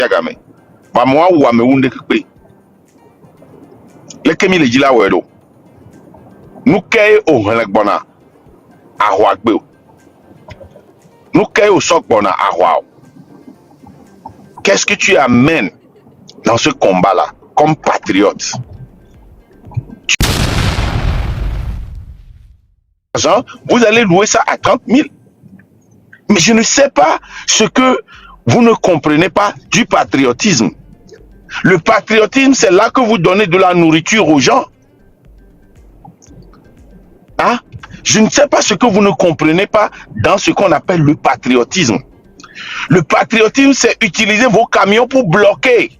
Yagame. Ba moi ou ame wunde kpe. Le kemi le jila wedo. Nous kay o hanlek bona ahwa gbe. Nous kay o sok bona ahwa. Qu'est-ce que tu amènes dans ce combat-là comme patriote? Vous allez louer ça à 30 000. Mais je ne sais pas ce que vous ne comprenez pas du patriotisme. Le patriotisme, c'est là que vous donnez de la nourriture aux gens. Hein? Je ne sais pas ce que vous ne comprenez pas dans ce qu'on appelle le patriotisme. Le patriotisme, c'est utiliser vos camions pour bloquer.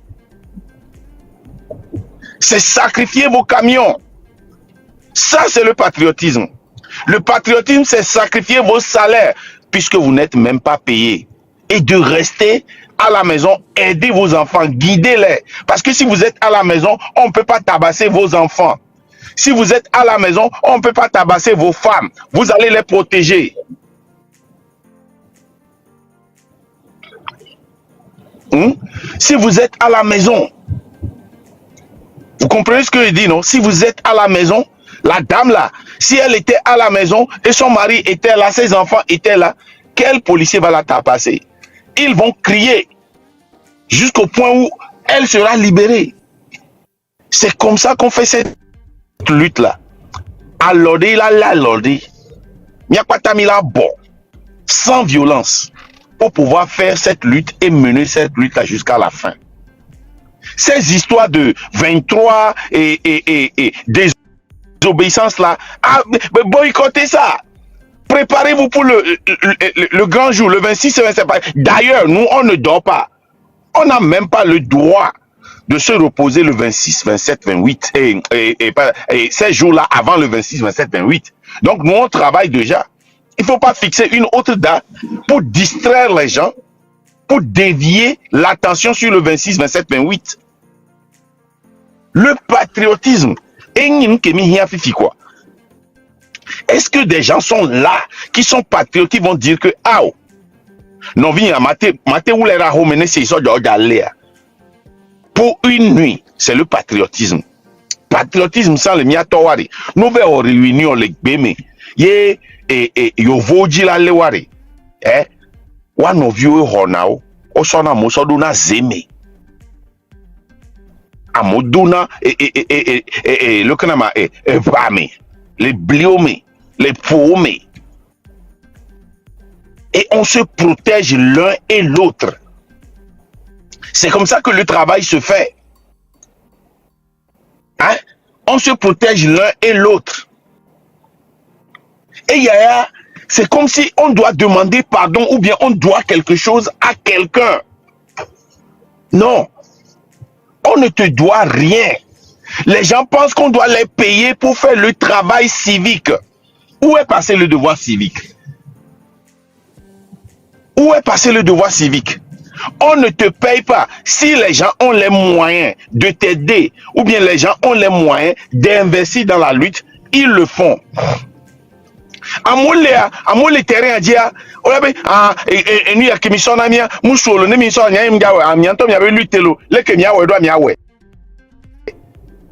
C'est sacrifier vos camions. Ça, c'est le patriotisme. Le patriotisme, c'est sacrifier vos salaires, puisque vous n'êtes même pas payé. Et de rester à la maison, aider vos enfants, guidez-les. Parce que si vous êtes à la maison, on ne peut pas tabasser vos enfants. Si vous êtes à la maison, on ne peut pas tabasser vos femmes. Vous allez les protéger. Si vous êtes à la maison, vous comprenez ce que je dis, non? Si vous êtes à la maison, la dame là, si elle était à la maison et son mari était là, ses enfants étaient là, quel policier va la tabasser? Ils vont crier jusqu'au point où elle sera libérée. C'est comme ça qu'on fait cette lutte là. Alordé là, l'alordé. Miakwatamila bon. Sans violence. Pour pouvoir faire cette lutte et mener cette lutte là jusqu'à la fin. Ces histoires de 23 et désobéissance là, boycottez ça. Préparez-vous pour le grand jour, le 26 et 27. D'ailleurs, nous, on ne dort pas. On n'a même pas le droit de se reposer le 26, 27, 28 et ces jours-là avant le 26, 27, 28. Donc, nous, on travaille déjà. Il ne faut pas fixer une autre date pour distraire les gens, pour dévier l'attention sur le 26, 27, 28. Le patriotisme. Est-ce que des gens sont là, qui sont patriotes, qui vont dire que, ah, non, pour une nuit, c'est le patriotisme. Patriotisme sans le miatowari. Nous verrons réunion les bémé. Ye yovoji la lewari. One of you honao. Osona mosoduna zeme. Amoduna le kanama vame. Les bliomés, les paumés. Et on se protège l'un et l'autre. C'est comme ça que le travail se fait. Hein? On se protège l'un et l'autre. Et c'est comme si on doit demander pardon ou bien on doit quelque chose à quelqu'un. Non. On ne te doit rien. Les gens pensent qu'on doit les payer pour faire le travail civique. Où est passé le devoir civique? Où est passé le devoir civique? On ne te paye pas. Si les gens ont les moyens de t'aider, ou bien les gens ont les moyens d'investir dans la lutte, ils le font. Amole terrain dia olabe enu ya commission na mia musolo ne mi so nya im gawe amianto mi ave lutelo le ke mi awe do mi awe.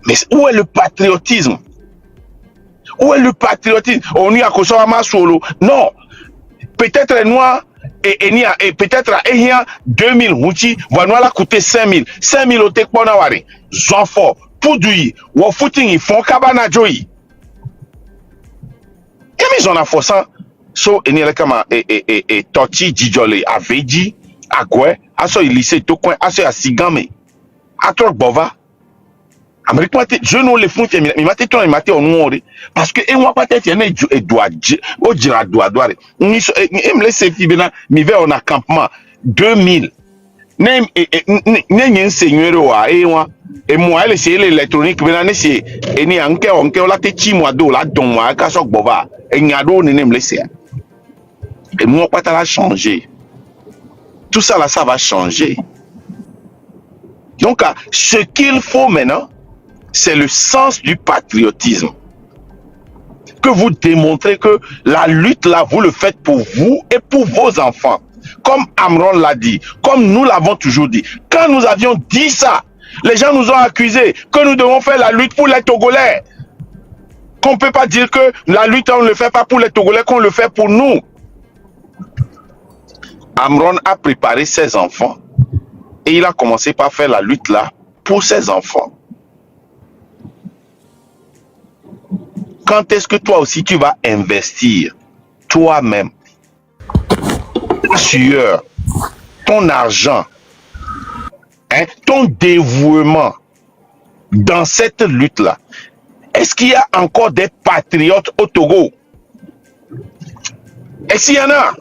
Mais où est le patriotisme? Où est le patriotisme? On y a que ça ma solo. Non. Peut-être noir et peut-être à 2000 routi va la coûter 5000. 5000 au tek bona wari. Zonfo poudui wo footing ils font kabana joyi. Ils ont forcé so eni kama toti dijole aveji agwe aso ilise to coin aso asigame atrok bova Amérique je nous les font mi mate ton mi mate onore parce que moi peut-être y en a doit o dira doit ni me laisse fibena mi vers en campement 2000 ne seigneur wa et moi elle c'est l'électronique bena ne c'est eni anke onke la te chi moi do la don moi ka sok bova et nyado ne me laisse et moi pas ta la changer tout ça là ça va changer donc ce qu'il faut maintenant c'est le sens du patriotisme. Que vous démontrez que la lutte là, vous le faites pour vous et pour vos enfants. comme Amron l'a dit, comme nous l'avons toujours dit. Quand nous avions dit ça, les gens nous ont accusés que nous devons faire la lutte pour les Togolais. Qu'on ne peut pas dire que la lutte, on ne le fait pas pour les Togolais, qu'on le fait pour nous. Amron a préparé ses enfants et il a commencé par faire la lutte là pour ses enfants. Quand est-ce que toi aussi tu vas investir toi-même, ta sueur, ton argent, hein, ton dévouement dans cette lutte-là? Est-ce qu'il y a encore des patriotes au Togo? Est-ce qu'il y en a?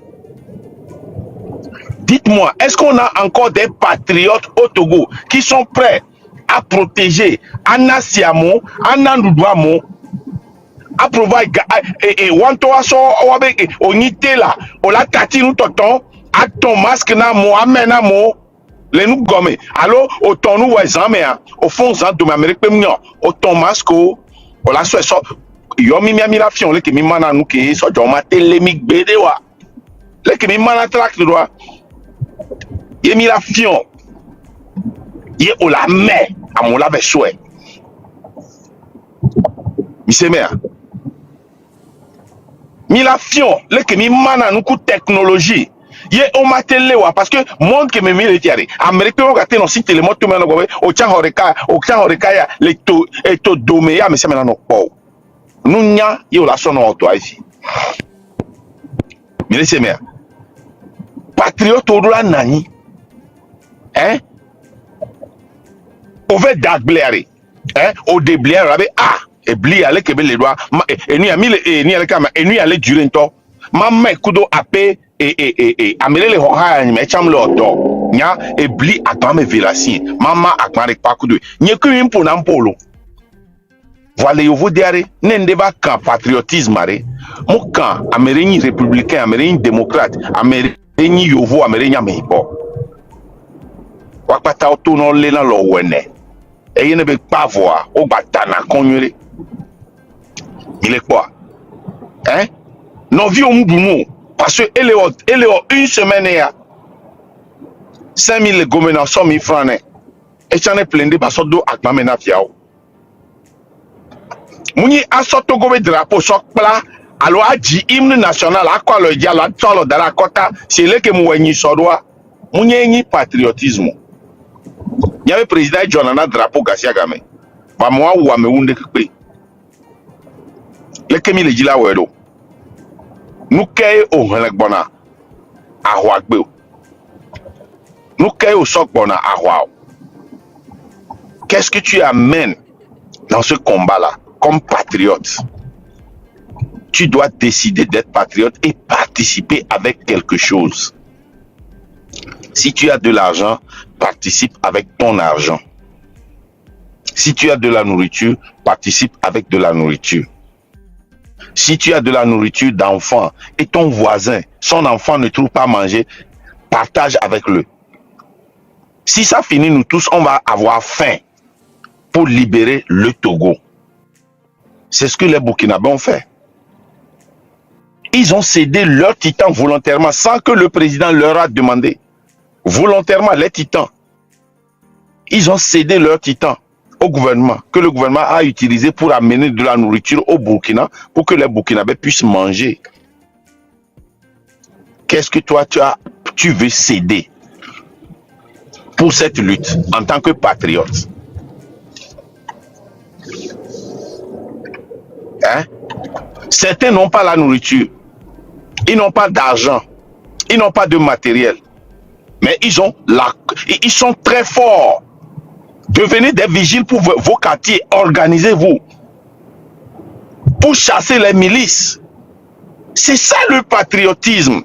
Dites-moi, est-ce qu'on a encore des patriotes au Togo qui sont prêts à protéger Anna Siamo, Anna Ndouamo, à provide et wantoa so wabe onite la ola tati nous tonton à ton masque na mo amena mo le nous gomme alors autant nous wezame au fond zan de Amérique mignon autant masque ola so yo mi la fion le ke mi mana nous ke so jo ma telemik bede wa le ke mi mana track de droit ye mi la fion ye ola me amola be souhait mi se mea mi la fion le ke mi mana nous coup technologie ye o matele wa parce que monde que me mi le tiare Amérique on gâté non site le moto mena go o cha horeka ya le to e to dome ya me se mena no po nunya ye o la so no to ici mi le se me patriote o la nani hein o ve dagblere hein o deblere avec et bli ale ke be le doa e ni ami le ni ale kama e ni ale dure nto mama kudo ape amele le hoha ni me cham le oto nya e bli atame velasi mama akmare pa kudo nye ku impo na mpolo voilà yo vous diare ne ndeba kan patriotisme are mo kan améreni républicain améreni démocrate améreni yovo améreni ameibo wakpata oto no le na lo wene e yene be pavoa o batana konure il est quoi hein non vie au moudoumou parce que elle est une semaine ya 5000 gomena 100 000 francs et tu en es plein de parce que do akmamena fiao muni asoto gobe drapeau sok pla alo aji hymne national akwa lo dia lo tolo dara kota c'est le que mwenyi sodwa muni ni patriotisme il y avait président Jonana drapeau Garcia Game ba mo wa me wunde kpe le kemi le jila wedo nous kay o hanlek bona ahwa gbe nous kay o sok bona ahwa. Qu'est-ce que tu amènes dans ce combat là comme patriote? Tu dois décider d'être patriote et participer avec quelque chose. Si tu as de l'argent, participe avec ton argent. Si tu as de la nourriture, participe avec de la nourriture. Si tu as de la nourriture d'enfant et ton voisin, son enfant ne trouve pas à manger, partage avec lui. Si ça finit, nous tous, on va avoir faim pour libérer le Togo. C'est ce que les Burkinabés ont fait. Ils ont cédé leur titan volontairement sans que le président leur a demandé. Volontairement, les titans. Ils ont cédé leur titan au gouvernement, que le gouvernement a utilisé pour amener de la nourriture au Burkina, pour que les Burkinabés puissent manger. Qu'est-ce que toi, tu veux céder pour cette lutte en tant que patriote? Hein? Certains n'ont pas la nourriture, ils n'ont pas d'argent, ils n'ont pas de matériel, mais ils sont très forts. Devenez des vigiles pour vos quartiers, organisez-vous pour chasser les milices. C'est ça le patriotisme.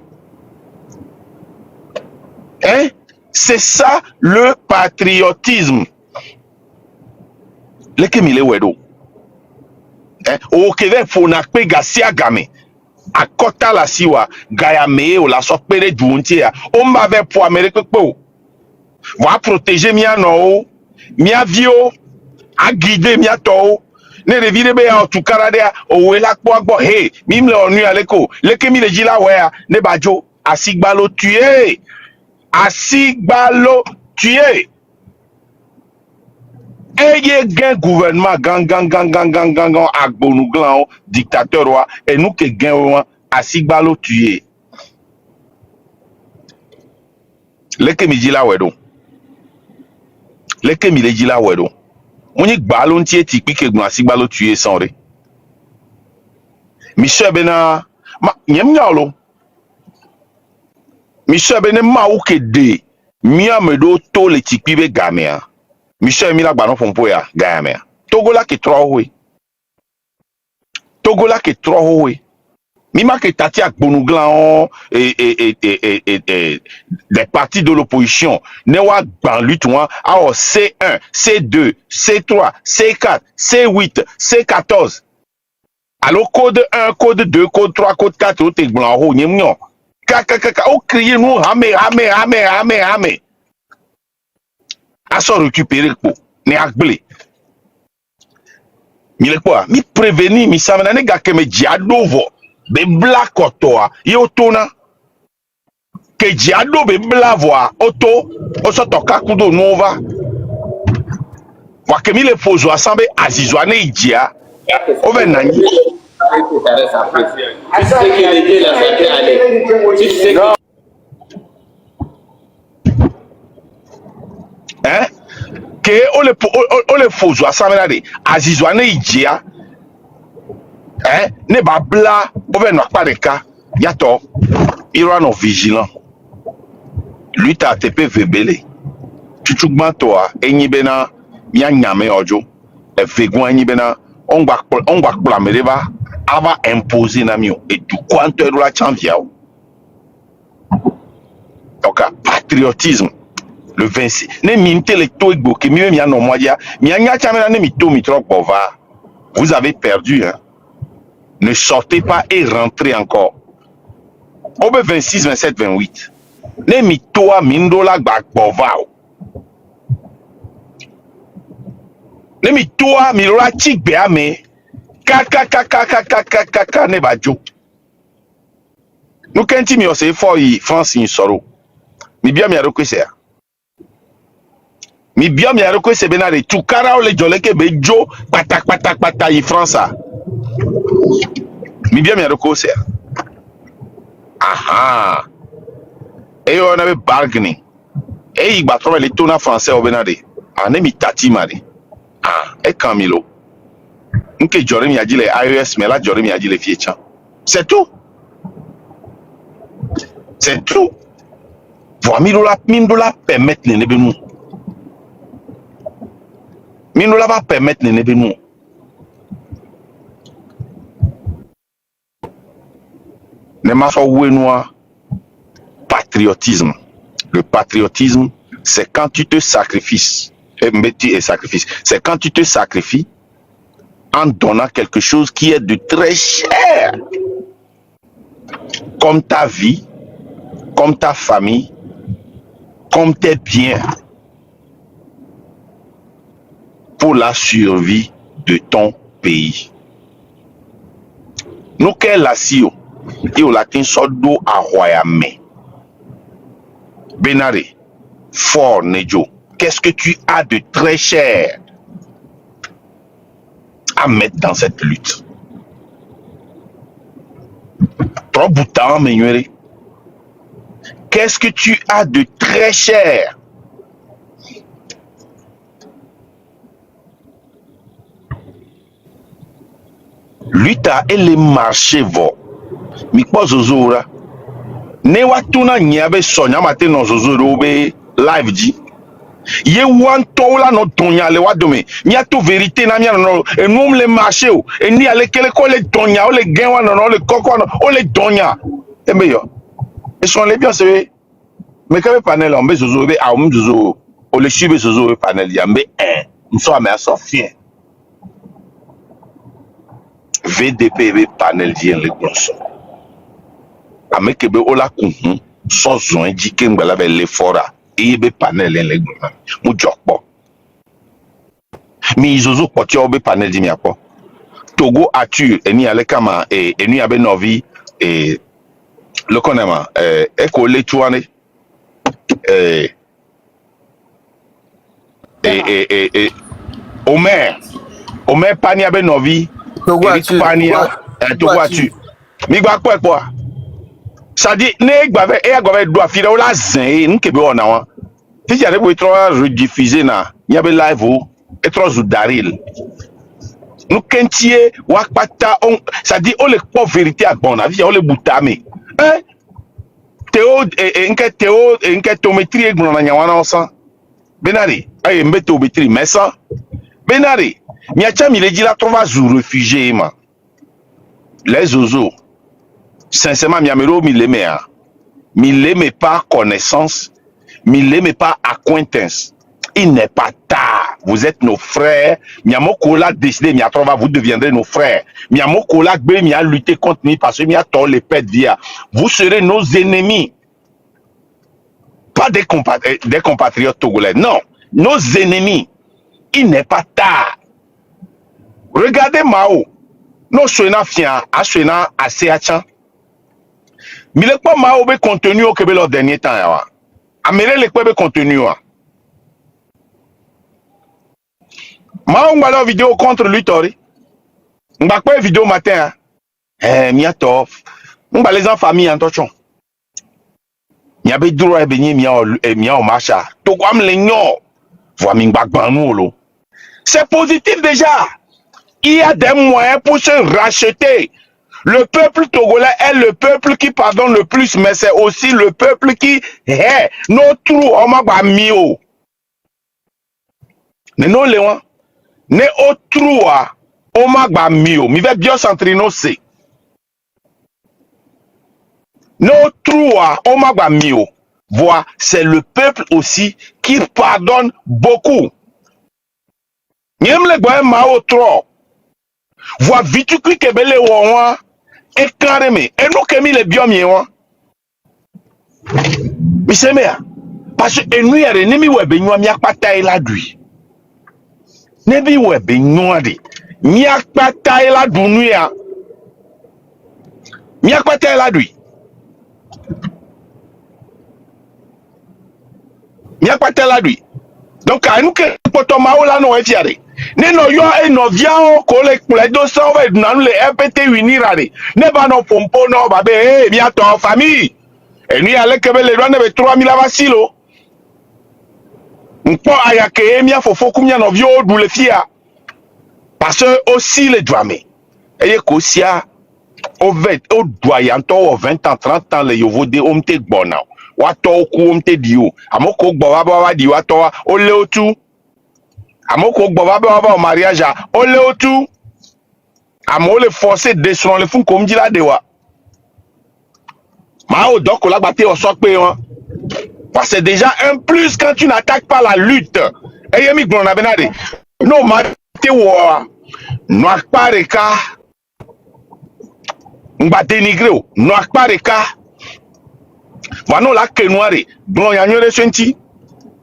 Hein? C'est ça le patriotisme. Le Kemile Wedo. Au Québec, faut n'a pas Garcia Game. À Kota la Siwa, Gayame ou la Sopere Djountia. On m'avait pour Amérique. Va protéger Miano. Mia vio a guider mia to ne revire be en tout cas o wela kwa gbo hey mim le onu aleko le kemi le jila we ne bajo Asigbalo tué. Asigbalo tué. Eye gain gouvernement gang agbonu glan dictateur wa et nous que gain wa Asigbalo tué. Leke mi jila wedo. Leke mi le jila wedo. Moni gbalo ntie tipi ke gna Asigbalo tué sanre. Michel bena ma nyem nyalo. Michel bena ma ou ke de mia medo to le tipi be gamea. Michel mi la gbanon fompo ya gamea. Togo la ke trowe. Togo la ke trowe. Mi ma ke tati ak bonuglan des partis de l'opposition ne wa ban lutte wa a C1, C2, C3, C4, C8, C14. Alors code 1, code 2, code 3, code 4 o te blan ho nyem nyon. Kaka o crier nous rame. A so récupérer ko ne akble. Mi le quoi? Mi prévenir mi samana ne ga ke me diadovo. Be black otoa yo tona ke diado be blavoa oto osoto kakudo nova wa ke mi le pozo asambe azizwa ne idia over nanyi hein ke o le pozo asambe na de azizwa ne idia ne ba bla over no akpareka yato irano vigilant lui ta tepe vebele chuchugban toa enyi bena ya nyame ojo e vegun enyi bena ongba kpla mereba ava imposer na mio et du quanto la chanvia donc patriotisme le 26 ne minte le to igbo ke mi no modia mi anya chamena ne mi to mi trop bova vous avez perdu hein. Ne sortez pas et rentrez encore. Obe 26, 27, 28. Ne mi toa mindola gbak bovao. Ne mi toa mirola chik beame. Kaka ne bajo. Nou kenti mi ose for yi France in soro. Mi bia mi aroko se ya. Mi bia mi aroko se benare. Tukara ole joleke bejo pata yi France a. Mi bien mi aroko se. Aha. Et on avait bargaining. Et il battra les tourna français au Benade. En mi tati mari. Ah, et Camilo. Nke Jorim y a dit les iOS, mais là Jorim y a dit les fietchan. C'est tout. C'est tout. Voir Mindola permettre les nebenou. Mindola va permettre les nebenou. Patriotisme. Le patriotisme, c'est quand tu te sacrifies. C'est quand tu te sacrifies en donnant quelque chose qui est de très cher. Comme ta vie, comme ta famille, comme tes biens. Pour la survie de ton pays. Nous, quel la sio? Et au latin sodo a royame. Benare, fort Nejo, qu'est-ce que tu as de très cher à mettre dans cette lutte? Trop boutant, menuere. Qu'est-ce que tu as de très cher? Lutte et les marchés vont. Mikpo zozora ne watuna nyabe sonya mate no zozoro be live ji ye wan to la no tonya le wadome nya to vérité na mia no enum le marché o eni ale kele ko le tonya o le gen wa no le koko no o le tonya e meyo e son le bien se me ka be panel on be zozo be a zozo o le shibe zozo be panel ya mbe nso ame asofien VDP be panel di en le gonso amekebe ola kuhun sozon jike ngbala be le fora ebe panel en le gbon mu jokpo mi izozo poti obe panel di mi apo Togo Arthur eni ale kama eni abe novi le connaît, école Chouane, et Omer Pania Benovi, Eric Pania, tu vois tu. Migba quoi. Ça dit, ne gbave e gbave do afira o la zin nous kebe ona wa. Si j'arrive pour être rediffuser na, il y avait live ou être daril. Nous kentie wakpata on ça dit on les pas vérité à bon avis on les boutame. Hein? Théo et nke tométrie e gbona nyawana osan. Benari, ay mbete obetri mais ça. Benari, miacha mi le dit la trouva zou réfugié ma. Les ozo. Sincèrement, miamero mi l'aimait par connaissance, mi l'aimait par acquaintance. Il n'est pas tard. Vous êtes nos frères. Miamoko l'a décidé, miatrova, vous deviendrez nos frères. Miamoko l'a gbé, mi a lutté contre nous parce que mi a tort les pètes via. Vous serez nos ennemis. Pas des compatriotes togolais. Non, nos ennemis. Il n'est pas tard. Regardez Mao. Nos soignants fiants, à soignants assez achan. Mais le quoi Mao be contenu au Québec lors dernier temps. Améré le quoi be contenu. Mao m'a la vidéo contre lui tori. M'a pas vidéo matin. Miato. M'a les en famille en tochon. M'a be droit e benye mia o marcha. To kwa mlenyo. Voa mingba gbanolo. C'est positif déjà. Il y a des moyens pour se racheter. Le peuple togolais est le peuple qui pardonne le plus, mais c'est aussi le peuple qui est notre omagba mio. Ne non léon, ne autre omagba mio. Mi vais bien s'entraîner c'est. Notre omagba mio. Voilà, c'est le peuple aussi qui pardonne beaucoup. N'aime le gouvernement mao trop. Voilà, vite que kebele ouwa. Et carrément, et nous qui mis les biomiens, mais c'est bien. Parce que nous, il y a des ennemis qui ont mis à bataille là-dessus. Nebi qui ont mis à bataille là-dessus. Mis à bataille là-dessus. Mis à bataille là-dessus. Donc, à nous qui sommes là, nous sommes fiers. Neno yo e no viao ko le kule do so we na le EPT winirare ne ba no pompo no ba be mi ato famille e ni ale kebe le do ne be 3000 avasilo npo ayake mi afofo kumya no vio du le fia parce que aussi le douame eye ko sia o doyanto o 20 ans 30 ans le yovo de omte gbona wa to ku omte dio amoko gbo wa di wa to o le otu amoko gboba au mariage o le otu amo le forcer descendre le fun comme dit la dewa ma o donc la batte o so pe won parce que déjà un plus quand tu n'attaques pas la lutte et yemi gbona benade no ma te wo no akpareka ngba dénigrer o no akpareka vano la kenware blon ya nyore senti.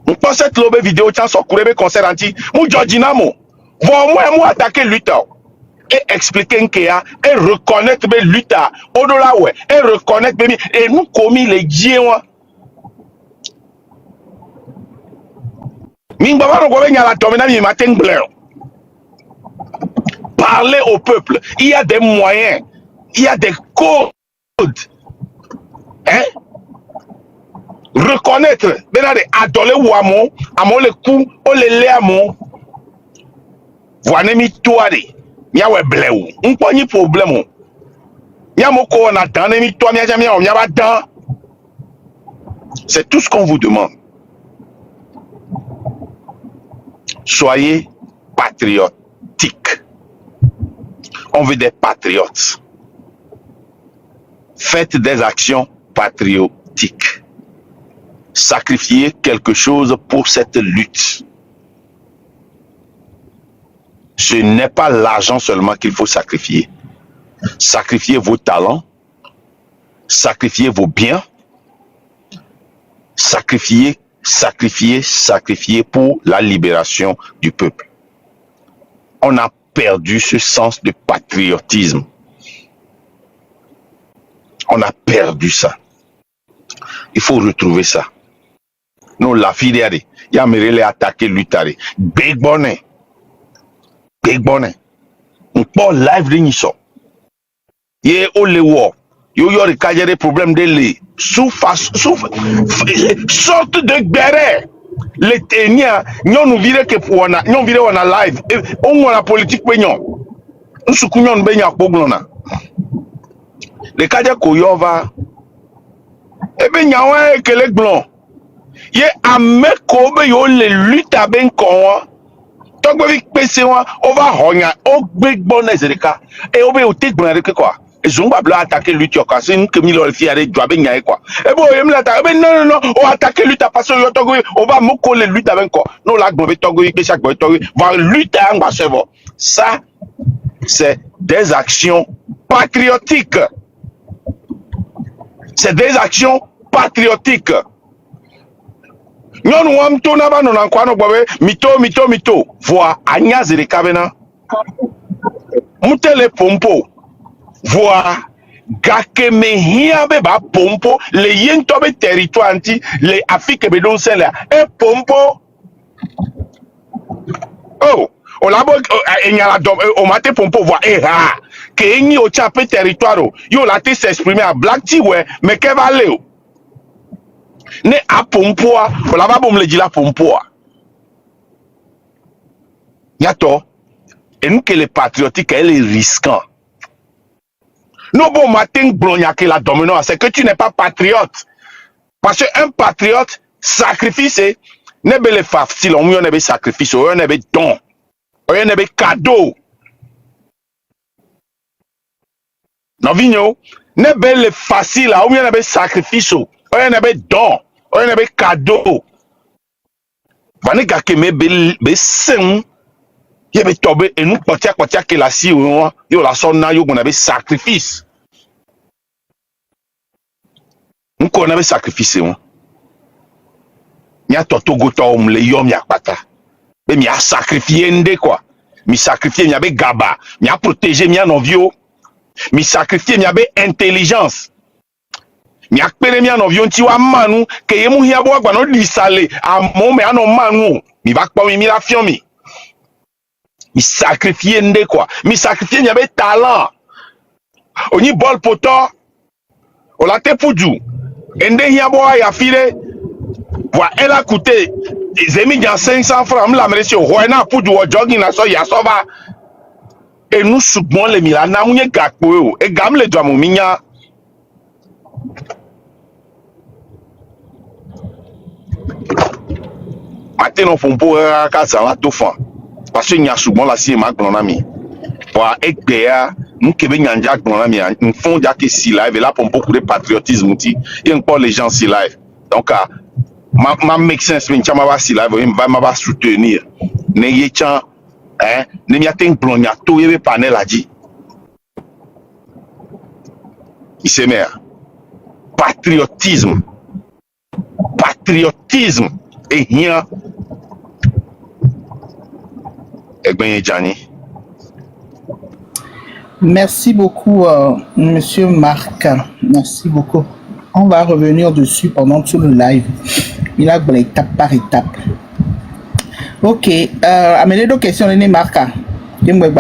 On pense cette lobe vidéo tiens sur Kourebe concert anti mou Georginamo vont moi attaquer lutteur et expliquer qu'ya et reconnaître mes lutteurs au delà ouais et reconnaître mes et nous commis les dieux mingba no gobe nyala tomena mi matin bleu parler au peuple il y a des moyens il y a des codes hein. Reconnaître, benade adoler ou amon le coup, o le amon. Voilà mi toade. Mia we bleu. Un poni problème. Mia moko na dan mi to mia jamia on ba dan. C'est tout ce qu'on vous demande. Soyez patriotiques. On veut des patriotes. Faites des actions patriotiques. Sacrifier quelque chose pour cette lutte. Ce n'est pas l'argent seulement qu'il faut sacrifier. Sacrifiez vos talents, sacrifiez vos biens, sacrifiez pour la libération du peuple. On a perdu ce sens de patriotisme. On a perdu ça. Il faut retrouver ça. Nous, la fille d'Yari, Yamirele attaqué Lutari. Big Bonnet. Big Bonnet. On peut live de Nisso. Yé Olewo. Yo yo de problème de lait. Sorte de béret. Les téniens, nous virons que pour on a, nous virons on a live. On a politique peignon. Nous soukunyons benya poglona. Les cadets koyova. Ebe nyawa que les blancs. Ye ameko be yo le lutte ben kon. Togbo vi pese wa over honya o big bonnet zereka. E obe o take blanc que quoi. Et Zumba blanc attaquer lutte yo ka c'est une que mi le fi are dwa ben nyae quoi. E bo yem la ta non o attaquer lutte parce que yo togbo o va moko le lutte ben quoi. Non la gbo be togbo que chaque boy togbo va lutte en bas servo. Ça c'est des actions patriotiques. C'est des actions patriotiques. Nyon wam to na ba no kwa no gbawe mito voa anya zere kabena mutele pompo voa gake mehia be ba pompo le yento be territoire anti le Afrique be don sele e pompo oh o labo enyala dom o mate pompo voa e ha ke enyi o chape territoire yo la te s'exprimer à black tea we me ke va le ne a pompoa o la ba bom le dila pompoa yato et nous que les patriotiques elle est risquant. Non bon matin blogna que la dominante c'est que tu n'es pas patriote parce que un patriote sacrifice ne be le facile on ne be sacrifice on ne be don on ne be cadeau non vigno ne be le facile on ne be sacrifice on ne be don on ne be cadeau vane ga ke me be sen ye be tobe et nous potia que la si yo la sonna yo on be sacrifice nous qu'on avait sacrifice on nya toto goto le yom ya pata be mi a sacrifier ndé quoi mi sacrifier mi be gaba mi a protéger mi novio mi sacrifier mi be intelligence mi a pere mi novio nti wa manu ke ye mu hia bo agba no di sale a mo me ano manu mi va pa mi la fion mi sacrifier ndé quoi mi sacrifier mi be talent oni bol poto o la te puju ende hia bo ya file voilà, elle a coûté j'ai mis dans 500 francs, la mère sur Roena pour du jogging na so ya so va et nous soubon les milana munye gakpo e gam le domo minya matin on font pour ka ça la tout fan parce que nya soubon la si ma glona mi pour ekbea nous kebe nyanja glona mi nous font ja que si live et là pour beaucoup de patriotisme ti et encore les gens si live donc ma make sense mais chama va si live va ma soutenir ne yechan ne mi aten plonya to yebe panel aji isemer patriotisme et rien et ben Jani. Merci beaucoup monsieur Marc, merci beaucoup. On va revenir dessus pendant tout le live. Il a étape par étape. Ok. Amenez deux questions, les Marca. Il y a beaucoup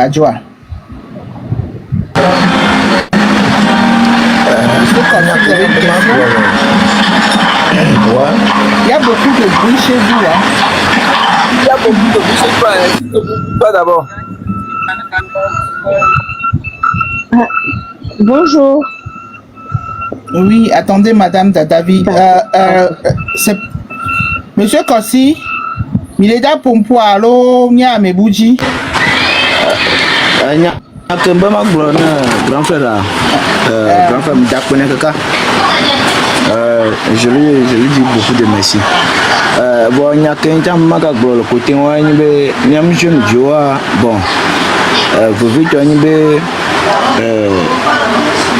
de bruit chez vous. Hein? Il y a beaucoup de bruit chez toi. Pas d'abord. Bonjour. Oui, attendez, Madame David. Monsieur Kossi, il est là pour me voir. Allô, Nya Mebouji. Nya Kemba Maglona, grand frère. Grand frère Mdakone Kaka. Je lui dis beaucoup de merci. Bon, Nya Kenta Magaglo, le côté où il y a un jeune Joa. Bon, vous voyez,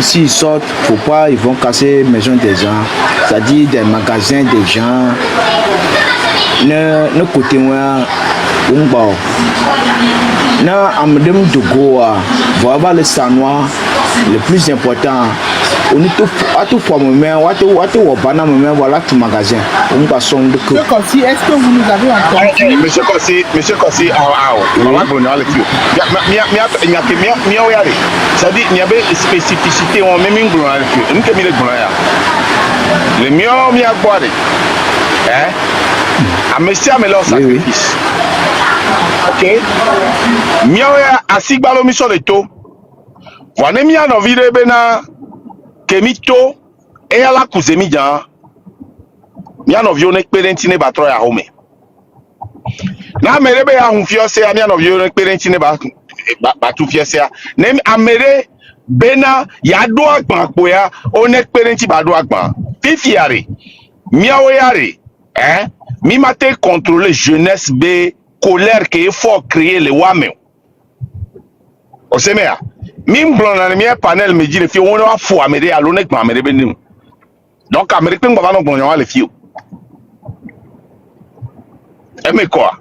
s'ils sortent, faut pas, ils vont casser les maisons des gens, c'est-à-dire des magasins des gens. Ne côté moi, on va. Na amdem de Goa, voilà le sanois, le plus important, on est tout fois moi on banana moi voilà tout magasin on va son de Monsieur Kossi, est-ce que vous nous avez entendu? Monsieur Kossi, on va brûler le feu. Ça dit, il y avait spécificité, on même une brûler le feu. Nous qui le brûler. Le mieux, mieux boire. Hein? À monsieur, mais leur sacrifice. Ok? Mieux, à Sigbalo, mission de taux. Voilà, mieux, nos vidéos, bena, kemito, et à la cousine, mieux, no vieux n'expérimentine batro ya home. Na merebe ya hunfiose ya no vieux n'expérimentine batu fiose ya. Nem amere bena ya do agban po ya on expérienti ba do agban. Fifiare. Miawo yare. Mi mate contrôler jeunesse be colère que il faut créer le wame. O semea. Mi mblona na mi panel me dit le fi on wa fo amere ya lo n'egban amere be nim. Donc amere pe ngba no gbon yan wa le fi o. Mais quoi?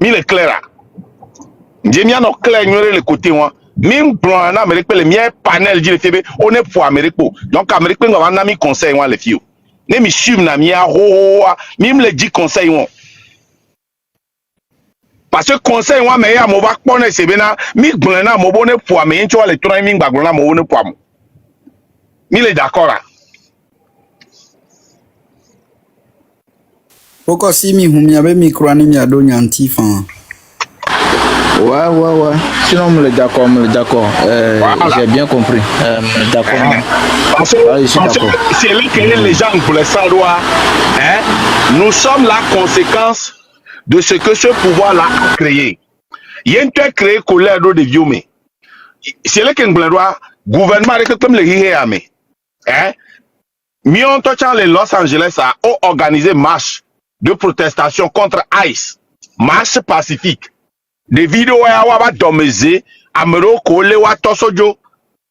Mi le clair. J'ai mis en clair le côté moi. Même plan en Amérique, les miens panel dit le FB, on est pour Amérique. Donc Amérique, on va mis conseil moi les filles. Ne mi suivre na mi a même le dit conseil moi. Parce que conseil moi mais ya mo va connaître c'est bien mi glana mo bonne pour mais tu vois le tour mi glana mo bonne pour moi. Mi le d'accord là. Pourquoi si mi avait micro mi a donné antifan? Ouais. Sinon, on me le d'accord. Voilà. J'ai bien compris. D'accord. Parce que c'est là que les gens pour les savoir. Nous sommes la conséquence de ce que ce pouvoir-là a créé. Il y a un créé colère de vieux. C'est là que nous gouvernement comme le Hihéame. Mion touchant les Los Angeles a organisé marche de protestation contre ICE. Marche pacifique. Des vidéos à wa domeze amero kole wa tosojo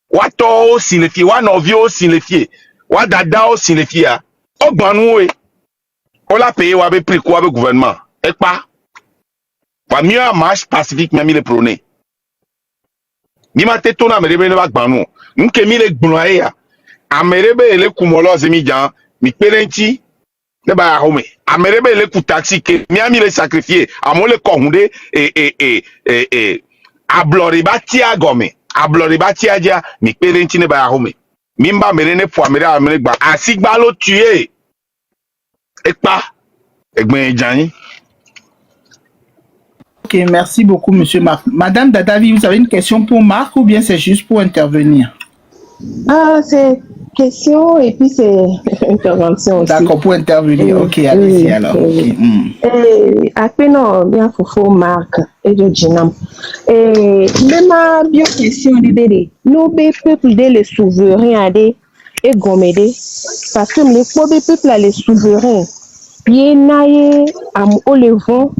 wa to signifie wa novio signifie wa dada o signifie o gbanu we o la payer wa be prix quoi be gouvernement et pas wa mieux en marche pacifique même les prôner ni ma teto na merebe ne ba gbanu nke mi le gbunu ya amerebe ele kumolo zemi jan mi perenti ne ba home amerebe le ku taxi ke mi le sacrifier amo le kohunde abloriba tia gome abloriba tia dia mi perenti ne ba home mi mba mere ne po amere gba asigba lo tuer epa egben jan. Ok, merci beaucoup, monsieur Marc. Madame Dadavi, vous avez une question pour Marc ou bien c'est juste pour intervenir? C'est question et puis c'est intervention aussi. D'accord, pour intervenir. Ok, allez-y alors. Après, non, bien, faut Marc et de Jinam. Et même bien question de bébé. Nous, peuples, les souverains, et gomédé. Parce que les peuples, les souverains, bien, on les vend.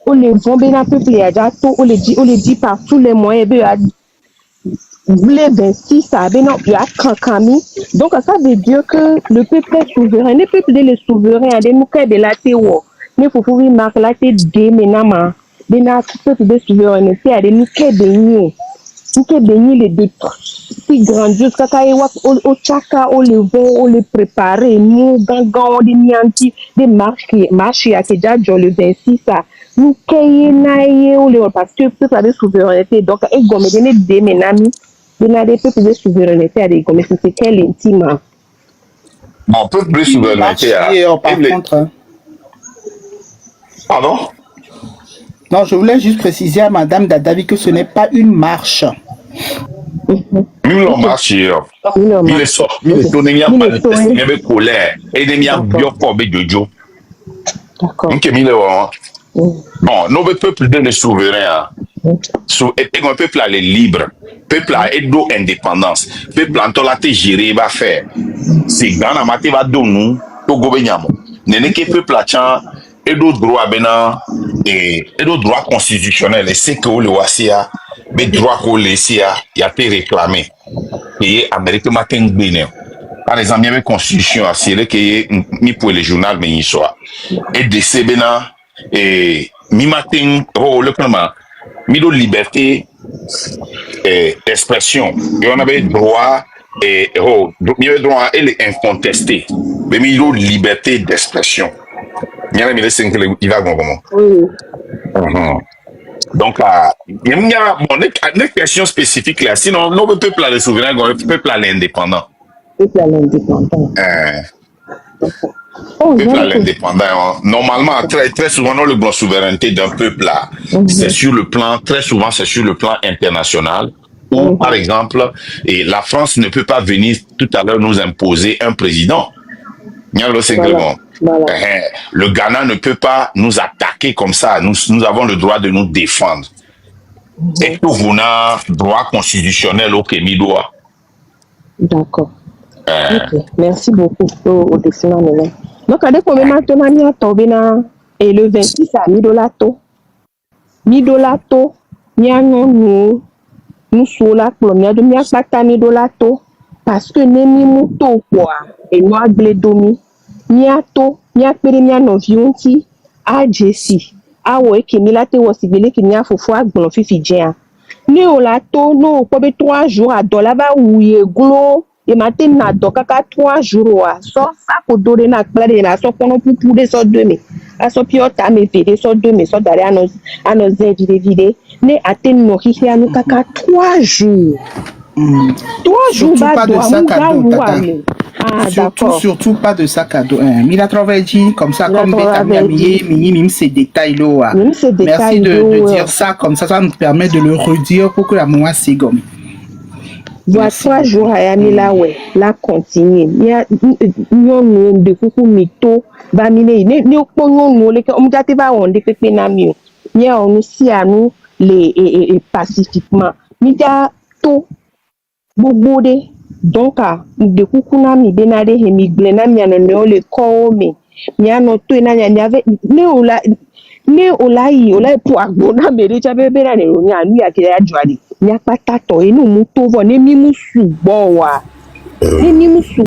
On les vend bien peuple et on les dit par tous les moyens si ça a donc ça veut dire que le peuple est souverain le peuple des souverains des mouka de la théo mais faut pouvoir marquer la tête des ménamas des peuple de souveraineté à des mouka de les deux si grandiose au chaka on les vend on les prépare nous gangan on les nianti des marches à déjà le 26 ça nous parce que le peuple a des souveraineté donc et gomme des ménamis il y a des peuples de souveraineté à des communes, c'est quel intime. Bon, peuple de souveraineté par contre. Pardon? Non, je voulais juste préciser à Madame Dadavi que ce n'est pas une marche. Nous l'on marche, il est sorti, il est tourné, il y a pas de colère, et il y a bien formé de Dieu. D'accord. Bon, nos peuples de souverains, un peuple est libre, peuple a édo indépendance, peuple en tola te géré va faire. C'est grand à maté va donner au gouvernement. N'est que peuple a tient édo droit bena et édo droit constitutionnel et c'est que le wasia, mais droit qu'on laisse y a été réclamé. Et Amérique matin bénin. Par exemple, il y avait une constitution à Sierra qui est mis pour les journaux, mais il soit. Et de ces bénin et mi matin, le comment mis de liberté d'expression. Et on avait droit Et mieux droit elle est incontestée. Mais il y a liberté d'expression. Il y a il va comment. Oui. Donc, il y a une question spécifique là. Sinon, nous, le peuple a le souverain, le peuple a l'indépendant. Peuple à l'indépendant. Oh, Peuple à donc, l'indépendant. Normalement, très souvent, non, le grand souveraineté d'un peuple là, c'est sur le plan, très souvent, c'est sur le plan international. Ou, par exemple, et la France ne peut pas venir tout à l'heure nous imposer un président. voilà. Le Ghana ne peut pas nous attaquer comme ça. Nous avons le droit de nous défendre. Et que vous avez droit constitutionnel au Kémidoa. D'accord. Ok. Merci beaucoup au définissement. Donc, à des moments, et le 26 à Midolato. Midolato, nous sommes là pour nous Midolato. Parce que nous sommes quoi. Et nous avons domi. Miato, miakpere mia noviunti, a jesi, a we kemilate wasibele ki mia fofo agbon fifi jea. Ne olato, no, pobe 3 jours à dolaba ouye glo, et matin na do kaka 3 jours à so, sa ko dore na klade na so kono pupu de so deme. A so piota me vede so deme, so dare ano zedi de vide, ne aten no hihi anu kaka 3 jours. 3 jours Surtout ba pas de do sac à dos, tata. Ah, d'accord. Surtout pas de sac à dos. Il a travaillé comme ça, comme Beta Mimi, ces détails là. Merci de dire ça comme ça nous permet de le redire pour que la mémoire s'égomme. Voilà 3 jours à Yamila, ouais, là continue. Il y a de coucou mito, bamine, ne okono, les omdate ba on de pepe namio. Il y a aussi à nous les pacifiquement. Mida to bobode. Donc, de kukuna mi benade he mi glena mi ano le ko me mi ano to ina nya ave ne ola po agbona me re chabe be na ne ro nya anu ya ke ajuade nya pata to inu mu to vo ne mi mu su gbo wa ne mi mu su